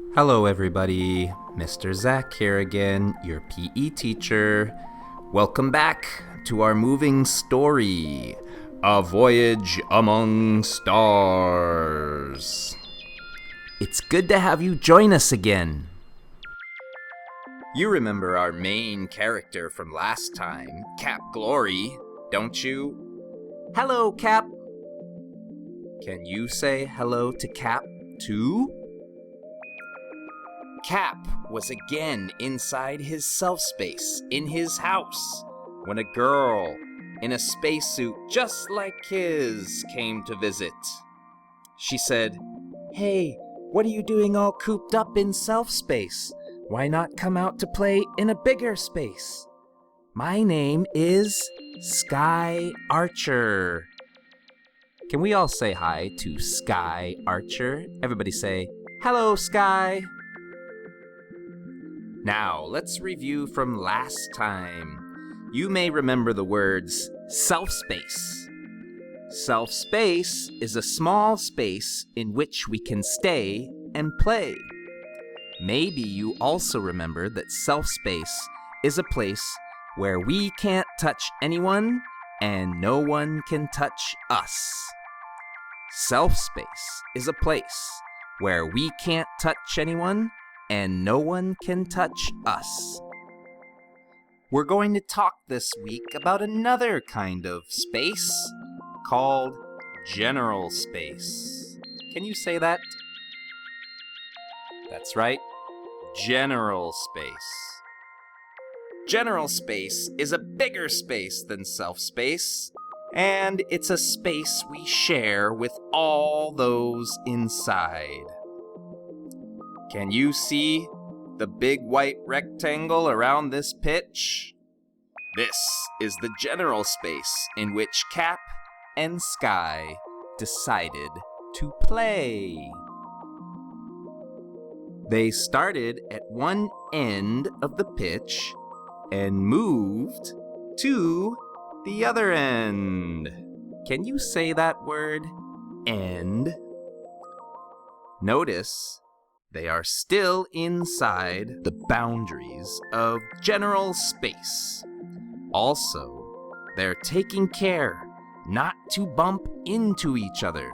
Hello everybody, Mr. Zach here again, your PE teacher. Welcome back to our moving story, A Voyage Among Stars. It's good to have you join us again. You remember our main character from last time, Cap Glory, don't you? Hello, Cap. Can you say hello to Cap, too? Cap was again inside his self-space in his house when a girl in a spacesuit just like his came to visit. She said, "Hey, what are you doing all cooped up in self-space? Why not come out to play in a bigger space? My name is Skye Archer." Can we all say hi to Skye Archer? Everybody say, "Hello, Skye." Now, let's review from last time. You may remember the words self-space. Self-space is a small space in which we can stay and play. Maybe you also remember that self-space is a place where we can't touch anyone and no one can touch us. Self-space is a place where we can't touch anyone and no one can touch us. We're going to talk this week about another kind of space called general space. Can you say that? That's right, general space. General space is a bigger space than self-space, and it's a space we share with all those inside. Can you see the big white rectangle around this pitch? This is the general space in which Cap and Skye decided to play. They started at one end of the pitch and moved to the other end. Can you say that word, end? Notice they are still inside the boundaries of general space. Also, they're taking care not to bump into each other.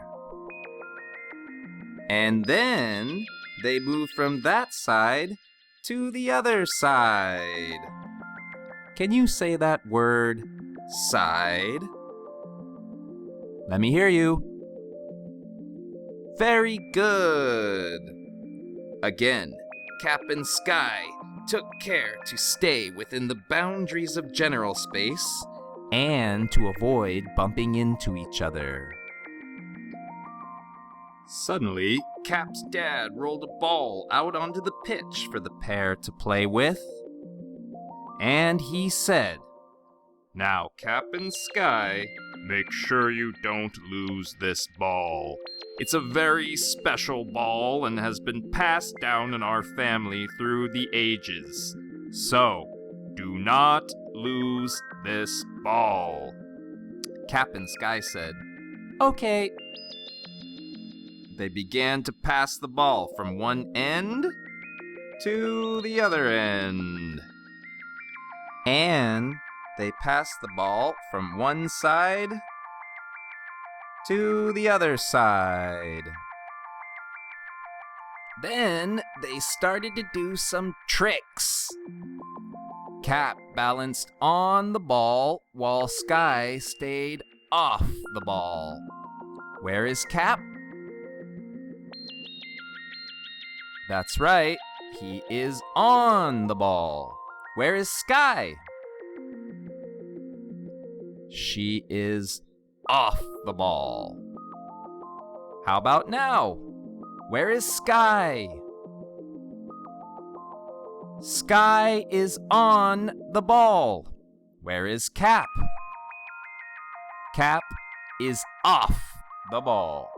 And then they move from that side to the other side. Can you say that word, side? Let me hear you. Very good. Again, Cap and Skye took care to stay within the boundaries of general space and to avoid bumping into each other. Suddenly, Cap's dad rolled a ball out onto the pitch for the pair to play with, and he said, "Now, Cap and Skye, make sure you don't lose this ball. It's a very special ball and has been passed down in our family through the ages. So, do not lose this ball." Cap and Skye said, "Okay." They began to pass the ball from one end to the other end. And they passed the ball from one side to the other side. Then they started to do some tricks. Cap balanced on the ball while Skye stayed off the ball. Where is Cap? That's right, he is on the ball. Where is Skye? She is off the ball. How about now? Where is Skye? Skye is on the ball. Where is Cap? Cap is off the ball.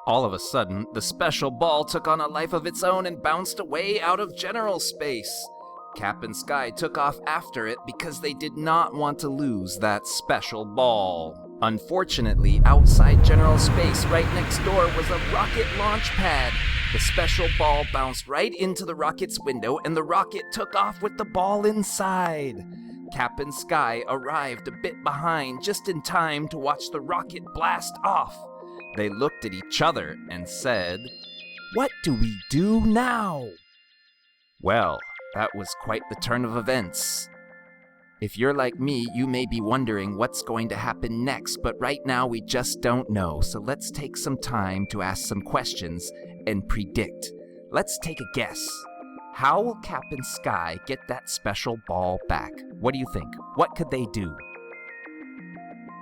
All of a sudden, the special ball took on a life of its own and bounced away out of general space. Cap and Skye took off after it because they did not want to lose that special ball. Unfortunately, outside general space right next door was a rocket launch pad The special ball bounced right into the rocket's window, and the rocket took off with the ball inside. Cap and Skye arrived a bit behind, just in time to watch the rocket blast off. They looked at each other and said, "What do we do now?" Well, that was quite the turn of events. If you're like me, you may be wondering what's going to happen next, but right now we just don't know. So let's take some time to ask some questions and predict. Let's take a guess. How will Cap and Skye get that special ball back? What do you think? What could they do?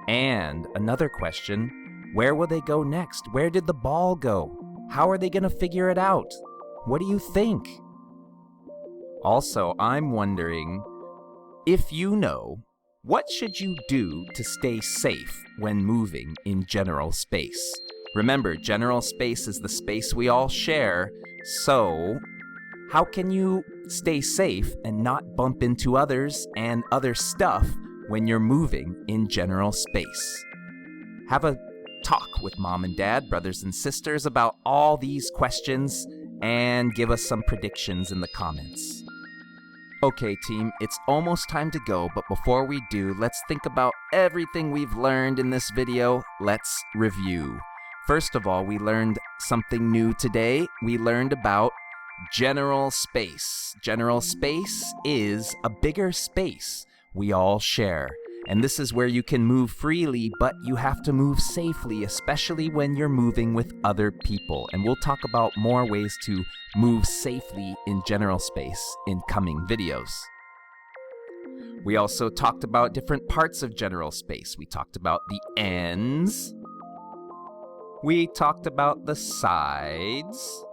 And another question, where will they go next? Where did the ball go? How are they going to figure it out? What do you think? Also, I'm wondering, if you know, what should you do to stay safe when moving in general space? Remember, general space is the space we all share, so how can you stay safe and not bump into others and other stuff when you're moving in general space? Have a talk with mom and dad, brothers and sisters about all these questions and give us some predictions in the comments. Okay, team, it's almost time to go, but before we do, let's think about everything we've learned in this video. Let's review. First of all, we learned something new today. We learned about general space. General space is a bigger space we all share. And this is where you can move freely, but you have to move safely, especially when you're moving with other people. And we'll talk about more ways to move safely in general space in coming videos. We also talked about different parts of general space. We talked about the ends. We talked about the sides.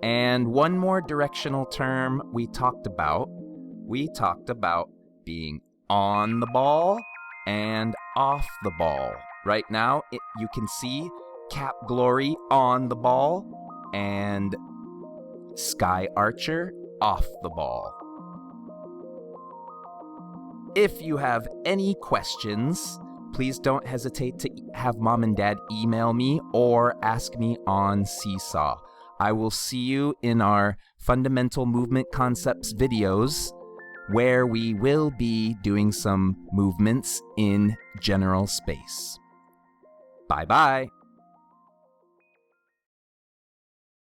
And one more directional term we talked about being on the ball and off the ball. Right now, you can see Cap Glory on the ball and Skye Archer off the ball. If you have any questions, please don't hesitate to have mom and dad email me or ask me on Seesaw. I will see you in our Fundamental Movement Concepts videos, where we will be doing some movements in general space. Bye-bye.